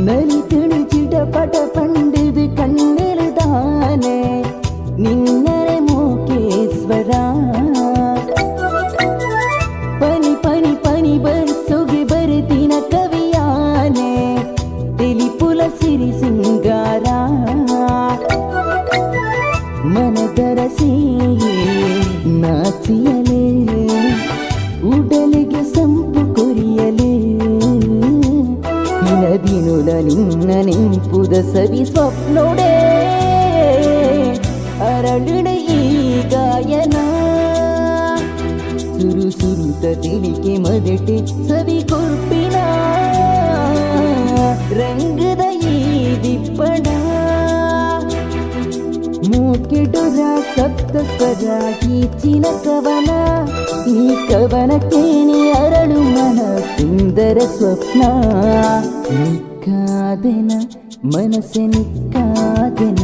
നലി തെളിച്ചിട പട പണ്ടിത് കണ്ണിലുതാനെ നിന്നരെ മൂക്കേശ്വര പനി പനി പനി ಬರ್ಸೊಗೆ ಬರ್ತಿನ ಕವಿಯಾನೆ ತಿಳಿಪುಲ ಸಿರಿ ಸಿಂಗಾರ ಮನದರಸಿ ನಾಚಿಯಲೇ ಉಡಲಿಗೆ ಸಂಪು ಕೊರಿಯಲೇ ದಿನುಲ ನಿನ್ನ ನೆಂಪುದ ಸವಿ ಸ್ವಪ್ನೋಡೆ ಅರಳಿಡ ಈ ಗಾಯನ ಸುರು ಸುರುತ ತಿಳಿಕೆ ಮದಟೆ ಸವಿ ಕೊರ್ಪಿನ ರಂಗದ ಈ ದಿಪ್ಪಣ ಮೂಕೆಡುರ ಸಪ್ತ ಸ್ವರ ಕೀಚಿನ ಕವನ ಈ ಕವನಕ್ಕೆ ನೀ ಅರಳು ಮನ ಸುಂದರ ಸ್ವಪ್ನ ನಿಕ್ಕಾದೆನ ಮನಸ್ಸೆ ನಿಕ್ಕಾದೆನ